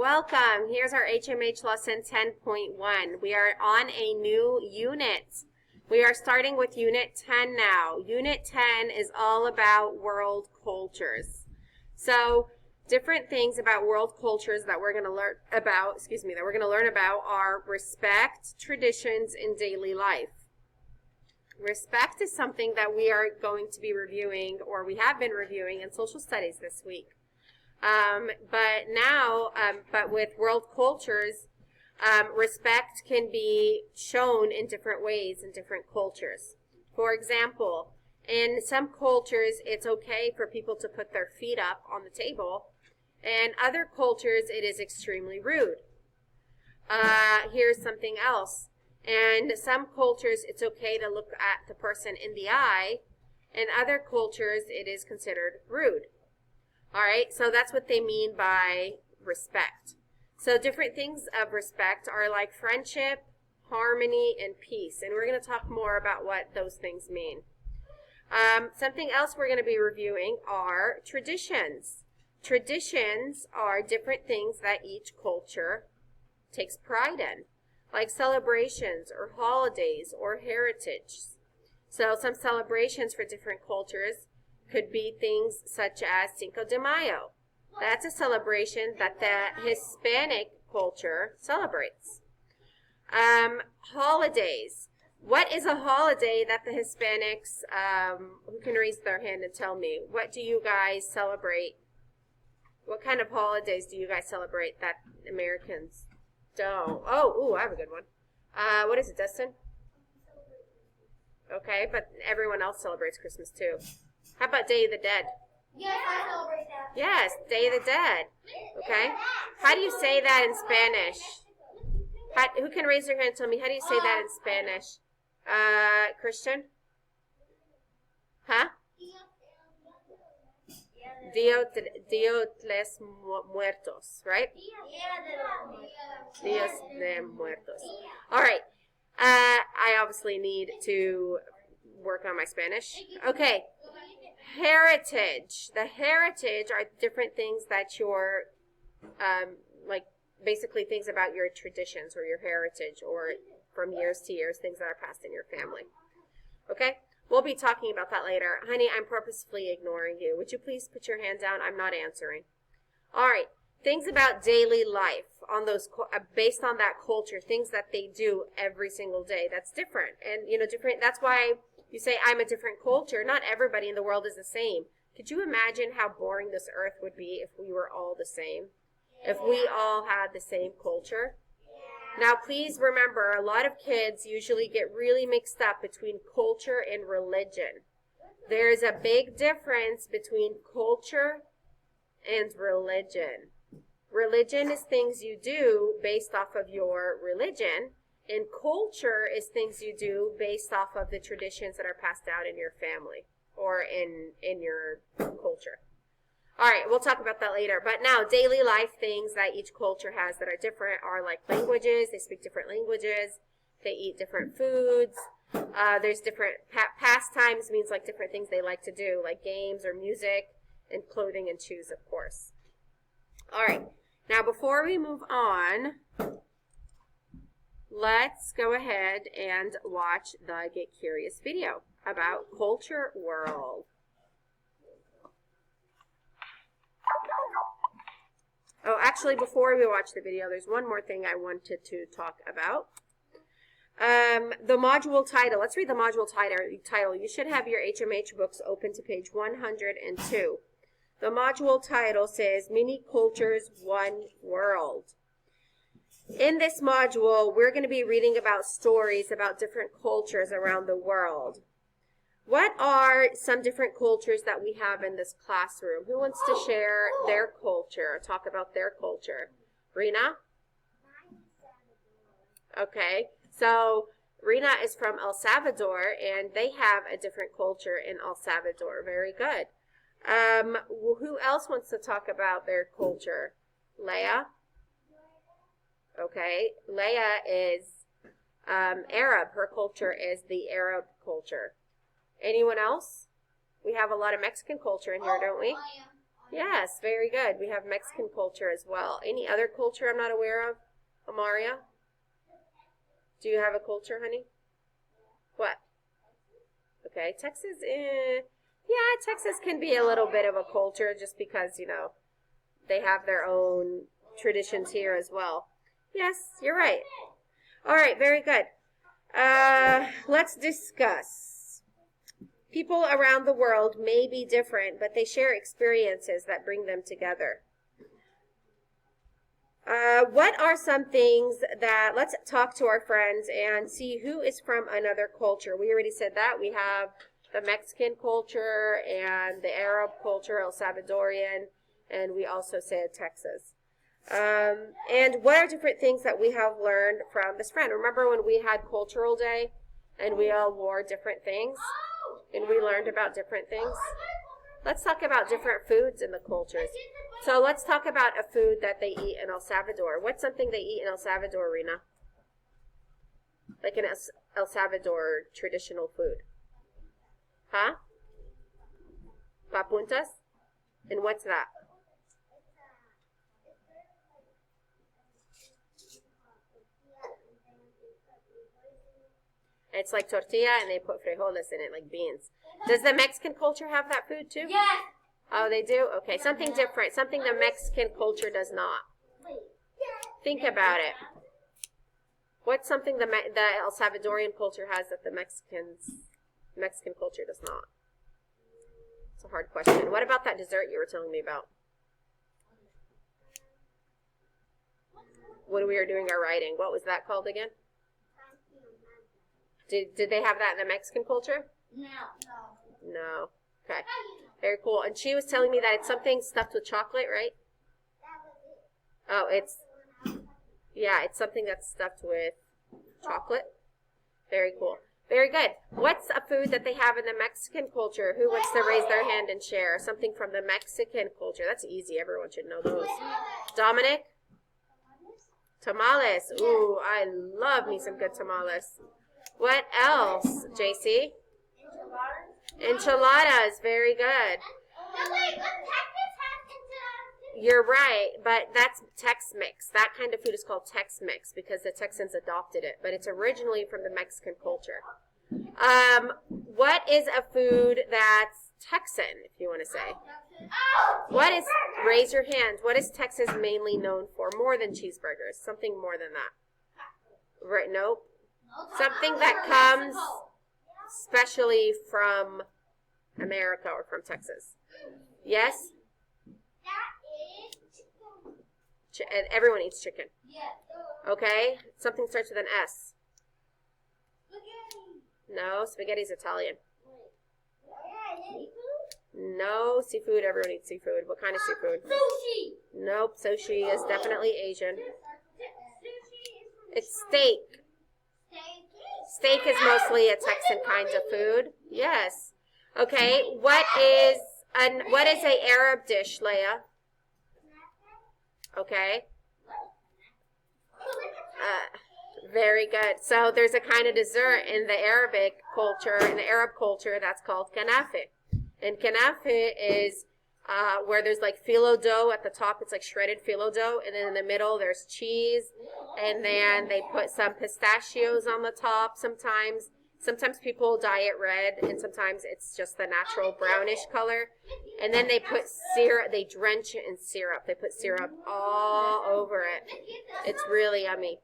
Welcome. Here's our HMH lesson 10.1. We are on a new unit. We are starting with Unit 10 now. Unit 10 is all about world cultures. So, different things about world cultures that we're going to learn about, are respect, traditions, and daily life. Respect is something that we are going to be reviewing, or we have been reviewing in social studies this week. But with world cultures, respect can be shown in different ways in different cultures. For example, in some cultures, it's okay for people to put their feet up on the table. In other cultures, it is extremely rude. Here's something else. In some cultures, it's okay to look at the person in the eye. In other cultures, it is considered rude. All right, so that's what they mean by respect. So different things of respect are like friendship, harmony, and peace. And we're going to talk more about what those things mean. Something else we're going to be reviewing are traditions. Traditions are different things that each culture takes pride in, like celebrations or holidays or heritage. So some celebrations for different cultures could be things such as Cinco de Mayo. That's a celebration that the Hispanic culture celebrates. Holidays. What is a holiday that the Hispanics, who can raise their hand and tell me, what do you guys celebrate? What kind of holidays do you guys celebrate that Americans don't? I have a good one. What is it, Dustin? Okay, but everyone else celebrates Christmas too. How about Day of the Dead? Yes, I celebrate that. Yes, Day of the Dead. Okay. How do you say that in Spanish? Who can raise their hand and tell me, how do you say that in Spanish? Christian? Huh? Dia de los Muertos, right? Dios de Muertos. All right. I obviously need to work on my Spanish. Okay. Heritage. The heritage are different things that you're, basically things about your traditions or your heritage, or from years to years, things that are passed in your family. Okay? We'll be talking about that later. Honey, I'm purposefully ignoring you. Would you please put your hand down? I'm not answering. All right. Things about daily life on those based on that culture, things that they do every single day. That's different. And, different. That's why you say, I'm a different culture. Not everybody in the world is the same. Could you imagine how boring this earth would be if we were all the same? If we all had the same culture? Now, please remember, a lot of kids usually get really mixed up between culture and religion. There's a big difference between culture and religion. Religion is things you do based off of your religion. And culture is things you do based off of the traditions that are passed down in your family or in your culture. All right, we'll talk about that later. But now, daily life things that each culture has that are different are like languages. They speak different languages. They eat different foods. There's different pastimes, means like different things they like to do, like games or music, and clothing and shoes, of course. All right, now before we move on, let's go ahead and watch the Get Curious video about Culture World. Oh, actually, before we watch the video, there's one more thing I wanted to talk about. The module title. Let's read the module title. You should have your HMH books open to page 102. The module title says, Mini Cultures, One World. In this module, we're going to be reading about stories about different cultures around the world. What are some different cultures that we have in this classroom? Who wants to share their culture, talk about their culture? Rena? Okay, so Rena is from El Salvador, and they have a different culture in El Salvador. Very good. Who else wants to talk about their culture? Leah? Okay, Leah is Arab. Her culture is the Arab culture. Anyone else? We have a lot of Mexican culture in here, don't we? Yes, very good. We have Mexican culture as well. Any other culture I'm not aware of? Amaria? Do you have a culture, honey? What? Okay, Texas, yeah, Texas can be a little bit of a culture just because, you know, they have their own traditions here as well. Yes, you're right. All right, very good. Let's discuss. People around the world may be different, but they share experiences that bring them together. What are some things that, let's talk to our friends and see who is from another culture. We already said that. We have the Mexican culture and the Arab culture, El Salvadorian, and we also said Texas. And what are different things that we have learned from this friend? Remember when we had Cultural Day and we all wore different things and we learned about different things? Let's talk about different foods in the cultures. So let's talk about a food that they eat in El Salvador. What's something they eat in El Salvador, Rena? Like an El Salvador traditional food. Huh? Papuntas? And what's that? It's like tortilla and they put frijoles in it, like beans. Does the Mexican culture have that food too? Yes. Oh, they do? Okay, something different. Something the Mexican culture does not. Think about it. What's something the El Salvadorian culture has that the Mexican culture does not? It's a hard question. What about that dessert you were telling me about? When we were doing our writing, what was that called again? Did they have that in the Mexican culture? No. No. Okay. Very cool. And she was telling me that it's something stuffed with chocolate, right? Oh, it's something that's stuffed with chocolate. Very cool. Very good. What's a food that they have in the Mexican culture? Who wants to raise their hand and share something from the Mexican culture? That's easy. Everyone should know those. Dominic? Tamales. Ooh, I love me some good tamales. What else, JC? Enchiladas. Very good. You're right, but that's Tex-Mex. That kind of food is called Tex-Mex because the Texans adopted it, but it's originally from the Mexican culture. What is a food that's Texan, if you want to say? Raise your hand, what is Texas mainly known for? More than cheeseburgers, something more than that. Right, nope. Something that comes specially from America or from Texas. Yes? And everyone eats chicken. Okay? Something starts with an S. No, spaghetti's Italian. No, seafood. Everyone eats seafood. What kind of seafood? Sushi. Nope, sushi is definitely Asian. It's steak. Steak is mostly a Texan kind of food. Yes. Okay. What is a Arab dish, Leia? Okay. Very good. So there's a kind of dessert in the Arab culture that's called kanafe. And kanafe is where there's like phyllo dough at the top. It's like shredded phyllo dough. And then in the middle there's cheese. And then they put some pistachios on the top sometimes. Sometimes people dye it red. And sometimes it's just the natural brownish color. And then they put syrup. They drench it in syrup. They put syrup all over it. It's really yummy.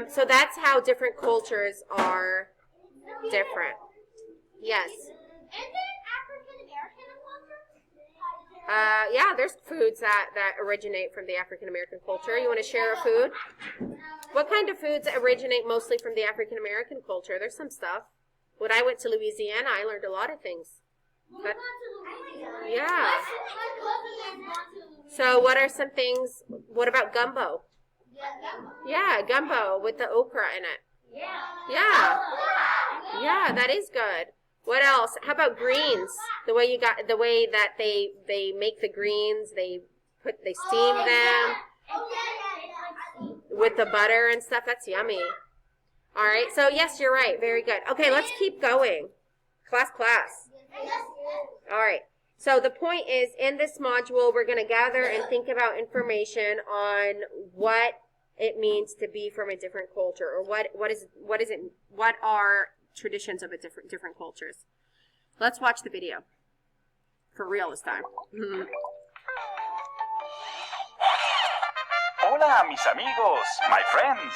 So that's how different cultures are different. Yes. Yeah, there's foods that originate from the African American culture. You want to share a food? What kind of foods originate mostly from the African American culture? There's some stuff. When I went to Louisiana, I learned a lot of things. But, yeah. So what are some things? What about gumbo? Yeah, gumbo with the okra in it. Yeah. Yeah, that is good. What else? How about greens? The way that they make the greens, they steam them with the butter and stuff. That's yummy. All right. So yes, you're right. Very good. Okay, let's keep going. Class. All right. So the point is, in this module, we're going to gather and think about information on what it means to be from a different culture, or what are traditions of a different cultures. Let's watch the video. For real this time. Hola, mis amigos, my friends.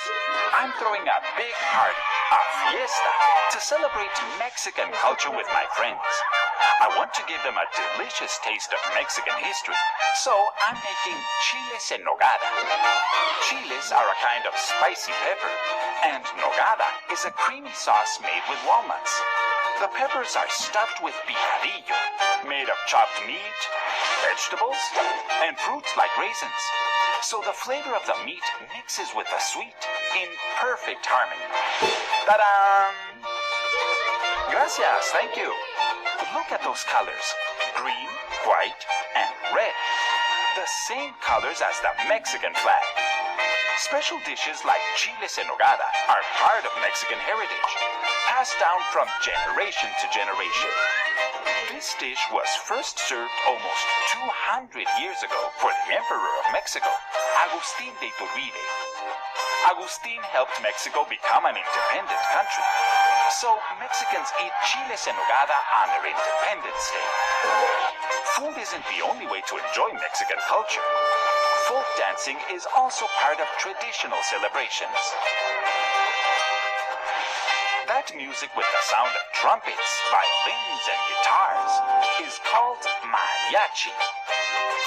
I'm throwing a big party, a fiesta, to celebrate Mexican culture with my friends. I want to give them a delicious taste of Mexican history, so I'm making chiles en nogada. Chiles are a kind of spicy pepper, and nogada is a creamy sauce made with walnuts. The peppers are stuffed with picadillo, made of chopped meat, vegetables, and fruits like raisins. So the flavor of the meat mixes with the sweet in perfect harmony. Ta-da! Gracias, thank you. Look at those colors, green, white, and red. The same colors as the Mexican flag. Special dishes like chiles en nogada are part of Mexican heritage, passed down from generation to generation. This dish was first served almost 200 years ago for the Emperor of Mexico, Agustín de Iturbide. Agustín helped Mexico become an independent country, so Mexicans eat chiles en nogada on their Independence Day. Food isn't the only way to enjoy Mexican culture. Folk dancing is also part of traditional celebrations. That music with the sound of trumpets, violins, and guitars is called mariachi.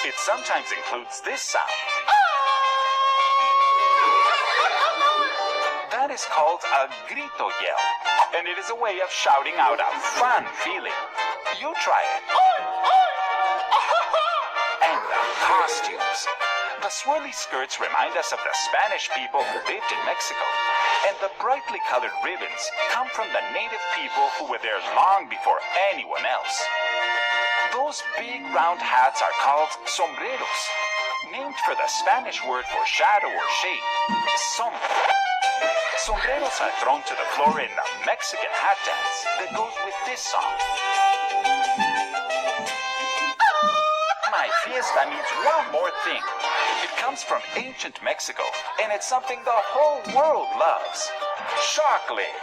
It sometimes includes this sound. That is called a grito yell, and it is a way of shouting out a fun feeling. You try it. And the costumes. The swirly skirts remind us of the Spanish people who lived in Mexico, and the brightly colored ribbons come from the native people who were there long before anyone else. Those big round hats are called sombreros, named for the Spanish word for shadow or shade, sombra. Sombreros are thrown to the floor in the Mexican hat dance that goes with this song. My fiesta needs one more thing. It comes from ancient Mexico, and it's something the whole world loves. Chocolate.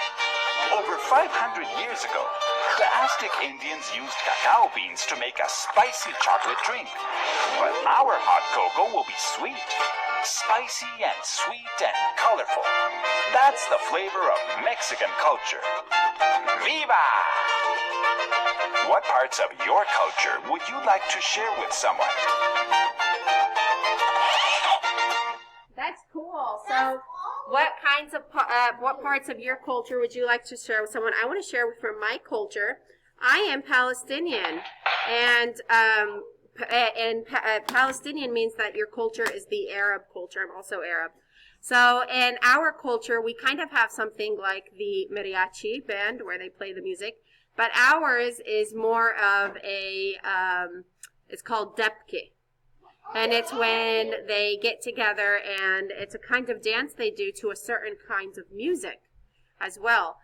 Over 500 years ago, the Aztec Indians used cacao beans to make a spicy chocolate drink. But our hot cocoa will be sweet, spicy and sweet and colorful. That's the flavor of Mexican culture. Viva! What parts of your culture would you like to share with someone? That's cool. So, what parts of your culture would you like to share with someone? I want to share from my culture. I am Palestinian, and Palestinian means that your culture is the Arab culture. I'm also Arab. So in our culture, we kind of have something like the mariachi band where they play the music, but ours is more of a, it's called depke. And it's when they get together, and it's a kind of dance they do to a certain kinds of music as well.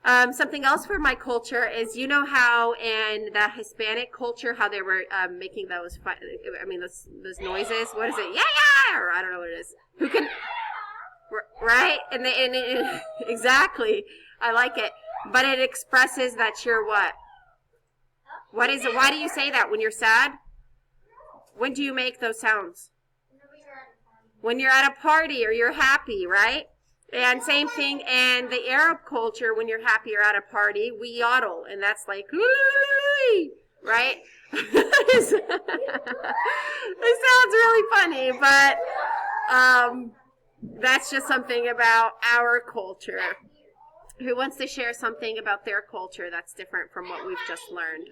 Something else for my culture is, you know how in the Hispanic culture, how they were making those noises? What is it? Yeah, yeah! Or I don't know what it is. Who can... Right? Exactly. I like it. But it expresses that you're what? What is it? Why do you say that? When you're sad? When do you make those sounds? When you're at a party or you're happy, right? And same thing in the Arab culture, when you're happy or at a party, we yodel, and that's like, right? It sounds really funny, but that's just something about our culture. Who wants to share something about their culture that's different from what we've just learned?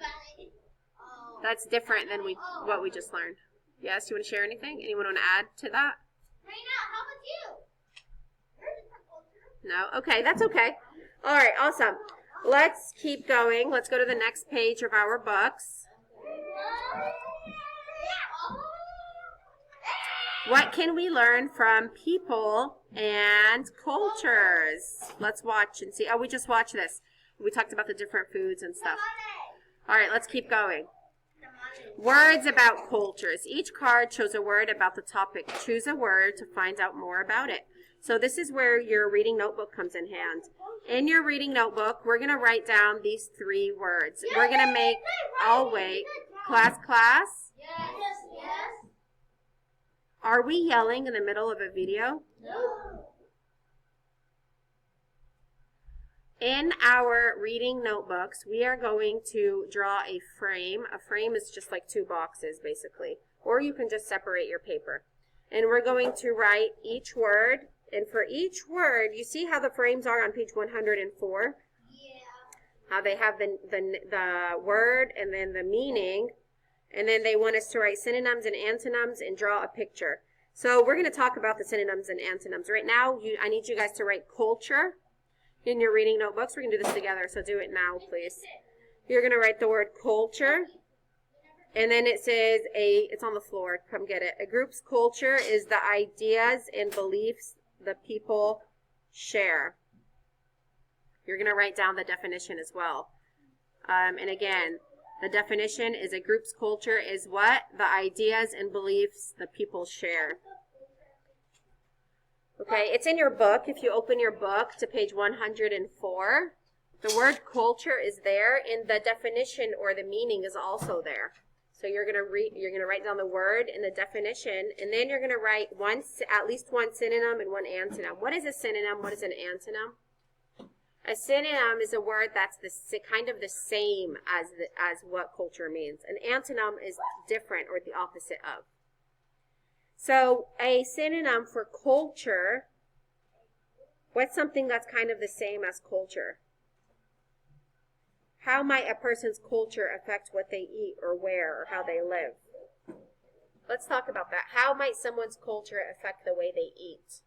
That's different than what we just learned. Yes, you want to share anything? Anyone want to add to that? How about you? No? Okay, that's okay. All right, awesome. Let's keep going. Let's go to the next page of our books. What can we learn from people and cultures? Let's watch and see. Oh, we just watched this. We talked about the different foods and stuff. All right, let's keep going. Words about cultures. Each card shows a word about the topic. Choose a word to find out more about it. So this is where your reading notebook comes in hand. In your reading notebook, we're going to write down these 3 words. We're going to make, I'll wait. Class. Yes. Yes. Are we yelling in the middle of a video? No. In our reading notebooks, we are going to draw a frame. A frame is just like 2 boxes, basically. Or you can just separate your paper. And we're going to write each word. And for each word, you see how the frames are on page 104? Yeah. How they have the word and then the meaning. And then they want us to write synonyms and antonyms and draw a picture. So we're going to talk about the synonyms and antonyms. Right now, I need you guys to write culture in your reading notebooks. We're going to do this together, so do it now, please. You're going to write the word culture. And then it says, it's on the floor. Come get it. A group's culture is the ideas and beliefs the people share. You're going to write down the definition as well. And again, the definition is a group's culture is what? The ideas and beliefs the people share. Okay, it's in your book. If you open your book to page 104, the word culture is there, and the definition or the meaning is also there. So you're gonna write down the word and the definition, and then you're gonna write at least one synonym and one antonym. What is a synonym? What is an antonym? A synonym is a word that's kind of the same as what culture means. An antonym is different or the opposite of. So a synonym for culture, what's something that's kind of the same as culture? How might a person's culture affect what they eat or wear or how they live? Let's talk about that. How might someone's culture affect the way they eat?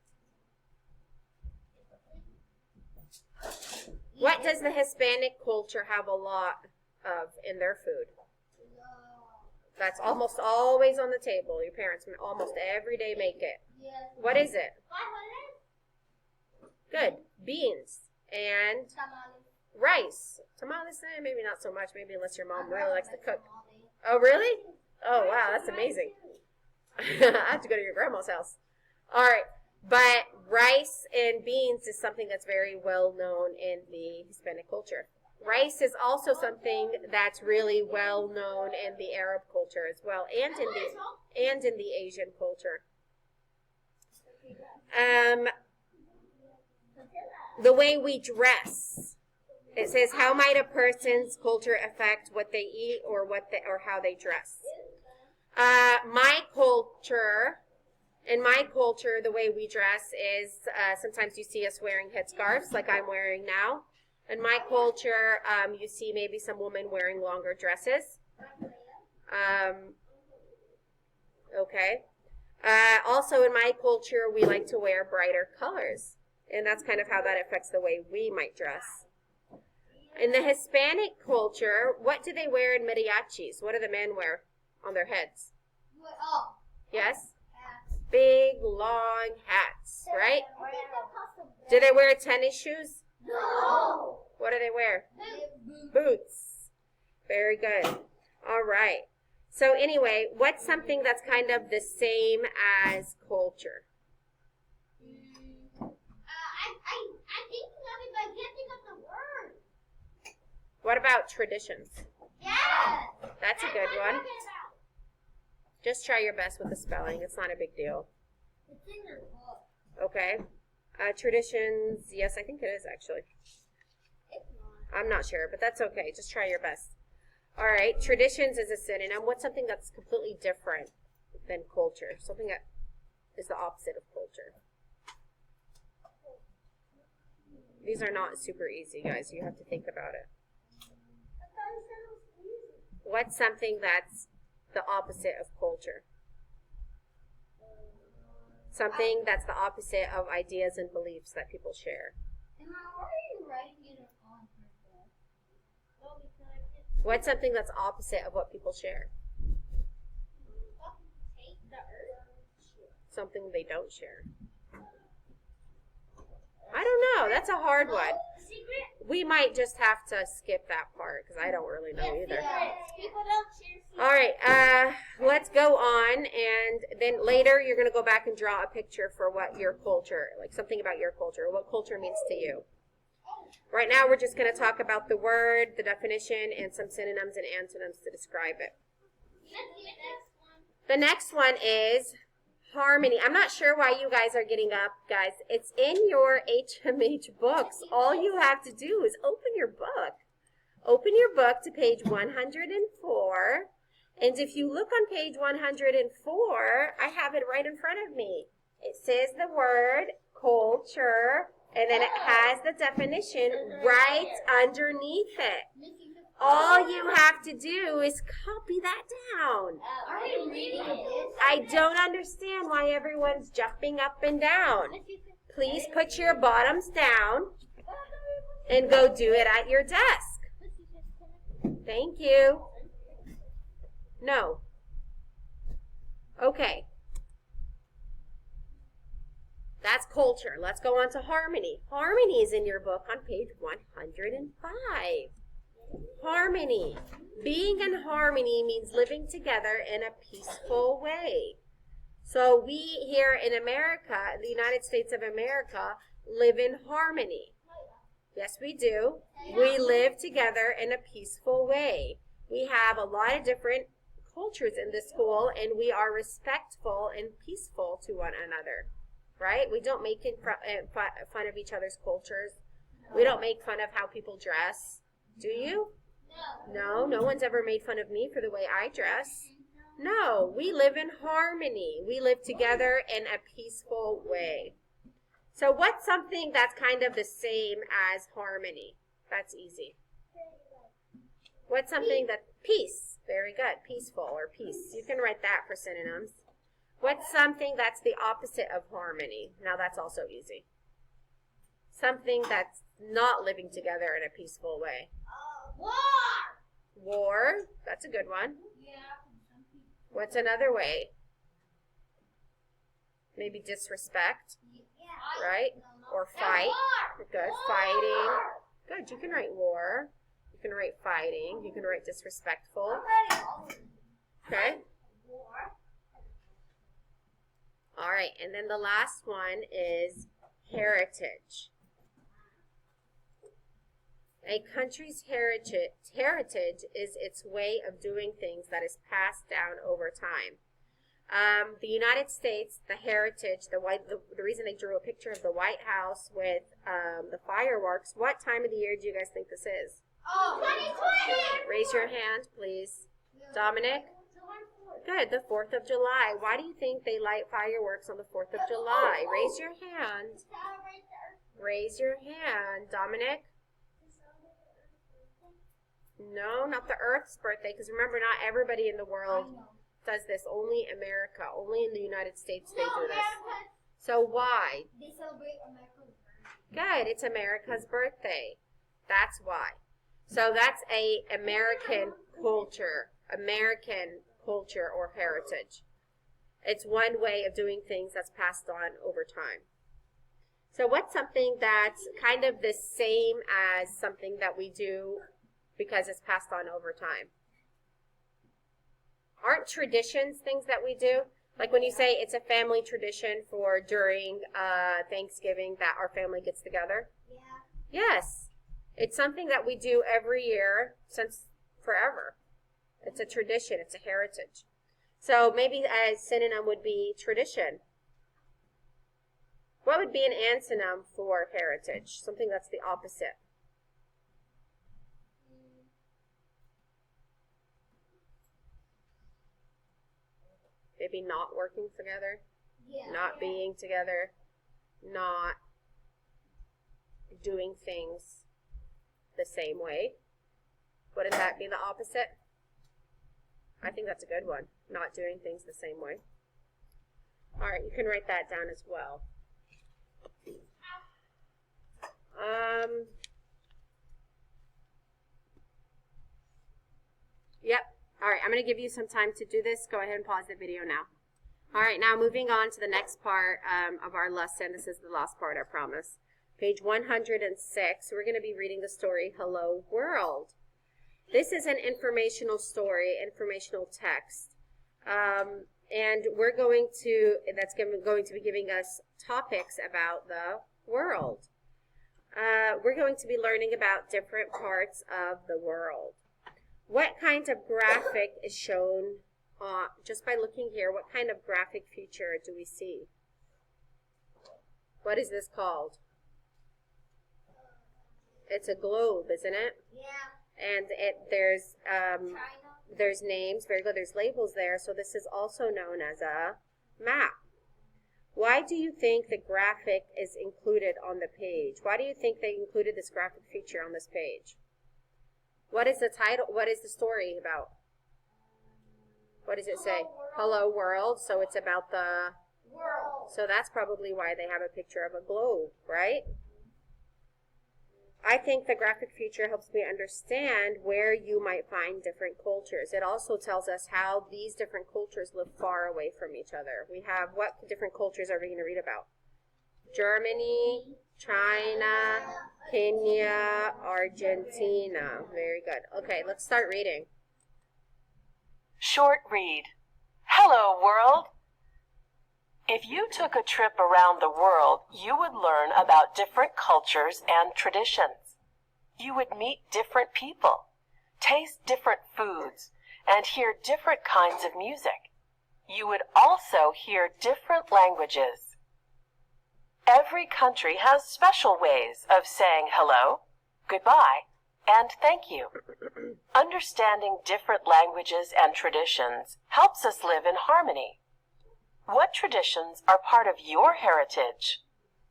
What does the Hispanic culture have a lot of in their food? That's almost always on the table. Your parents almost every day make it. Yes. What is it? Good. Beans and rice. Tamales, maybe not so much. Maybe unless your mom really likes to cook. Oh, really? Oh, wow. That's amazing. I have to go to your grandma's house. All right. But rice and beans is something that's very well known in the Hispanic culture. Rice is also something that's really well known in the Arab culture as well, and in the Asian culture. The way we dress. It says, how might a person's culture affect what they eat or how they dress? In my culture, the way we dress is sometimes you see us wearing headscarves like I'm wearing now. In my culture, you see maybe some women wearing longer dresses. Okay. Also, in my culture, we like to wear brighter colors. And that's kind of how that affects the way we might dress. In the Hispanic culture, what do they wear in mariachis? What do the men wear on their heads? Yes? Big, long hats, right? Do they wear tennis shoes? No. What do they wear? Boots. Very good. All right. So anyway, what's something that's kind of the same as culture? I'm thinking of it, but I can't think of the word. What about traditions? Yes. That's a good one. Just try your best with the spelling. It's not a big deal. It's in the book. Okay. Traditions, yes, I think it is actually. It's not. I'm not sure, but that's okay. Just try your best. All right. Traditions is a synonym. What's something that's completely different than culture? Something that is the opposite of culture. These are not super easy, guys. You have to think about it. I thought you said it was easy. What's something that's the opposite of culture? Something that's the opposite of ideas and beliefs that people share. Am I already writing it on purpose? No, because What's something that's opposite of what people share? take the earth. Something they don't share. I I don't know. That's a hard one. Secret? We might just have to skip that part because I don't really know either. People don't share secrets. All right, let's go on, and then later you're going to go back and draw a picture for what your culture, like something about your culture, what culture means to you. Right now we're just going to talk about the word, the definition, and some synonyms and antonyms to describe it. The next one is harmony. I'm not sure why you guys are getting up, guys. It's in your HMH books. All you have to do is open your book. Open your book to page 104. And if you look on page 104, I have it right in front of me. It says the word culture, and then it has the definition right underneath it. All you have to do is copy that down. Are we reading this? I don't understand why everyone's jumping up and down. Please put your bottoms down and go do it at your desk. Thank you. No. Okay. That's culture. Let's go on to harmony. Harmony is in your book on page 105. Harmony. Being in harmony means living together in a peaceful way. So we here in America, the United States of America, live in harmony. Yes, we do. We live together in a peaceful way. We have a lot of different cultures in this school, and we are respectful and peaceful to one another. Right? We don't make fun of each other's cultures. We don't make fun of how people dress. Do you? No, no one's ever made fun of me for the way I dress. No, we live in harmony. We live together in a peaceful way. So what's something that's kind of the same as harmony? That's easy. What's something that, peace. Very good. Peaceful or peace. You can write that for synonyms. What's something that's the opposite of harmony? Now that's also easy. Something that's not living together in a peaceful way. War! War. That's a good one. Yeah. What's another way? Maybe disrespect, right? Or fight. Good. Fighting. Good. You can write war. You can write fighting. You can write disrespectful. Okay. All right. And then the last one is heritage. A country's heritage is its way of doing things that is passed down over time. The United States, the heritage, the reason they drew a picture of the White House with the fireworks, what time of the year do you guys think this is? Oh, 2020! Raise your hand, please. Dominic? Good, the 4th of July. Why do you think they light fireworks on the 4th of July? Raise your hand. Raise your hand. Dominic? No, not the Earth's birthday, because remember, not everybody in the world does this. Only America. Only in the United States they do this. So why? They celebrate America's birthday. Good, it's America's birthday. That's why. So that's a American culture or heritage. It's one way of doing things that's passed on over time. So what's something that's kind of the same as something that we do because it's passed on over time? Aren't traditions things that we do? Like when you say it's a family tradition for during Thanksgiving that our family gets together? Yeah. Yes. It's something that we do every year since forever. It's a tradition. It's a heritage. So maybe a synonym would be tradition. What would be an antonym for heritage? Something that's the opposite. Maybe not working together, Yeah. not being together, not doing things the same way. Wouldn't that be the opposite? I think that's a good one. Not doing things the same way. All right, you can write that down as well. Yep. All right, I'm going to give you some time to do this. Go ahead and pause the video now. All right, now moving on to the next part of our lesson. This is the last part, I promise. Page 106. We're going to be reading the story Hello World. This is an informational story, informational text. And we're going to be giving us topics about the world. We're going to be learning about different parts of the world. What kind of graphic is shown just by looking here? What kind of graphic feature do we see? What is this called? It's a globe, isn't it? Yeah. And there's China. there's names, very good, there's labels there, so this is also known as a map. Why do you think the graphic is included on the page? Why do you think they included this graphic feature on this page? What is the title? What is the story about? What does it say? Hello World. So it's about the World. So that's probably why they have a picture of a globe, right? I think the graphic feature helps me understand where you might find different cultures. It also tells us how these different cultures live far away from each other. We have, what different cultures are we going to read about? Germany, China, Kenya, Argentina. Very good. Okay, let's start reading. Short read. Hello, world. If you took a trip around the world, you would learn about different cultures and traditions. You would meet different people, taste different foods, and hear different kinds of music. You would also hear different languages. Every country has special ways of saying hello, goodbye, and thank you. Understanding different languages and traditions helps us live in harmony. What traditions are part of your heritage?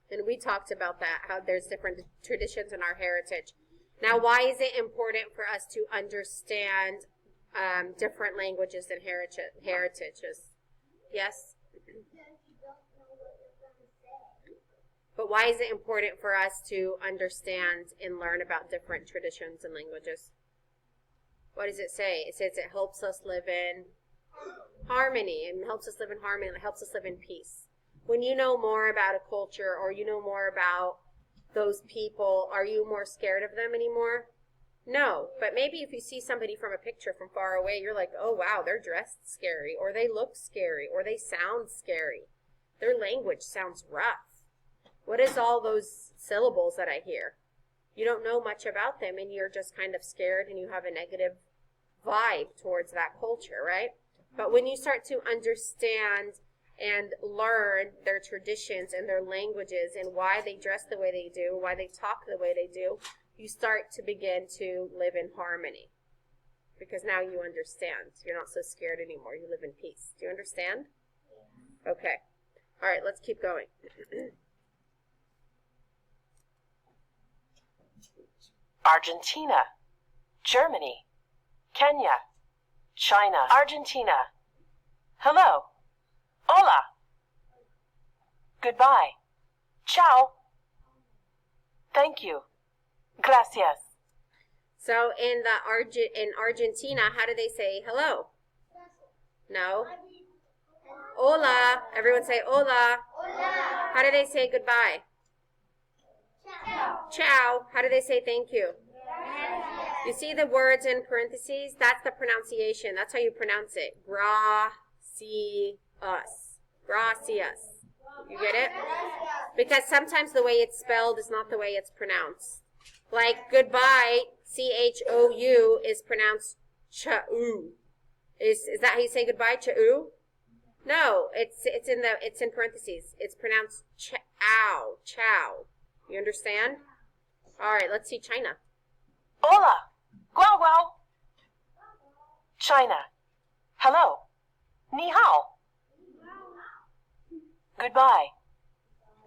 And we talked about that, how there's different traditions in our heritage. Now, why is it important for us to understand different languages and heritages? Yes? Because you don't know what you're going to say. But why is it important for us to understand and learn about different traditions and languages? What does it say? It says it helps us live in harmony. It helps us live in harmony. It helps us live in peace. When you know more about a culture or you know more about those people, are you more scared of them anymore? No. But maybe if you see somebody from a picture from far away, you're like, oh, wow, they're dressed scary, or they look scary, or they sound scary. Their language sounds rough. What is all those syllables that I hear? You don't know much about them, and you're just kind of scared, and you have a negative vibe towards that culture, right? But when you start to understand and learn their traditions and their languages and why they dress the way they do, why they talk the way they do, you start to begin to live in harmony. Because now you understand. You're not so scared anymore. You live in peace. Do you understand? Okay. All right, let's keep going. Argentina, Germany, Kenya, China, Argentina. Hello. Hola. Goodbye. Ciao. Thank you. Gracias. So in Argentina, how do they say hello? No. Hola. Everyone say hola. Hola. How do they say goodbye? Ciao. Ciao. How do they say thank you? Gracias. You see the words in parentheses? That's the pronunciation. That's how you pronounce it. Gracias. Gracias. You get it? Because sometimes the way it's spelled is not the way it's pronounced. Like goodbye, C-H-O-U, is pronounced cha-oo. Is that how you say goodbye, cha-oo? No, it's in parentheses. It's pronounced chow, chow. You understand? All right, let's see China. Hola. Guau guau. China. Hello. Ni hao. Goodbye.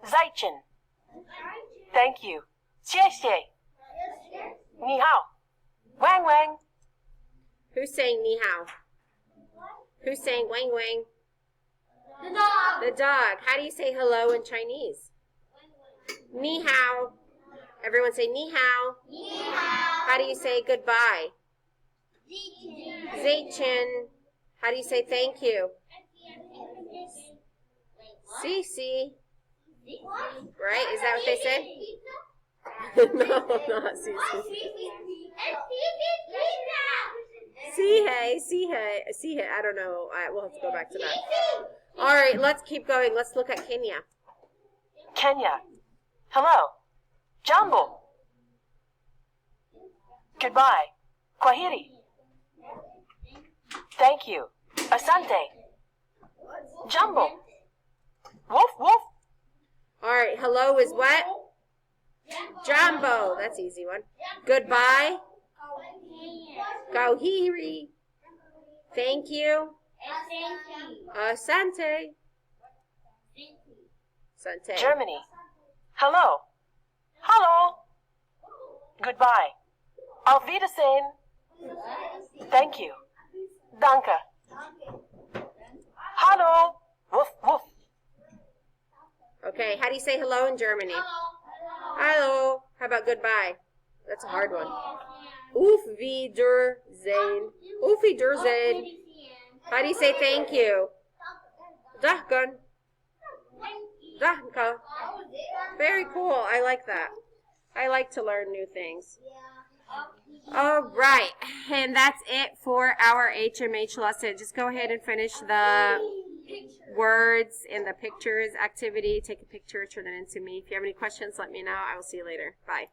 Zaichen. Thank you. 谢谢. Ni hao. Wang wang. Who's saying ni hao? Who's saying wang wang? The dog. The dog. How do you say hello in Chinese? Ni hao. Everyone say ni hao. Ni hao. How do you say goodbye? Zichen. Zaichen. How do you say thank you? Cici. Right? Is that what they said? No, not Sisi. Sihe. I don't know. We'll have to go back to that. All right, let's keep going. Let's look at Kenya. Kenya. Hello. Jambo. Goodbye. Kwaheri. Thank you. Asante. Jambo. Woof, woof. All right, hello is what? Jambo. That's an easy one. Goodbye. Kwaheri. Thank you. Asante. Asante. Germany. Hello. Hello. Goodbye. Auf Wiedersehen. Thank you. Danke. Hallo. Woof, woof. Okay, how do you say hello in Germany? Hello. How about goodbye? That's a hard one. Auf Wiedersehen. Auf Wiedersehen. How do you say thank you? Danke. Danke. Very cool. I like that. I like to learn new things. All right. And that's it for our HMH lesson. Just go ahead and finish the words and the pictures activity. Take a picture, turn it into me. If you have any questions, let me know. I will see you later. Bye.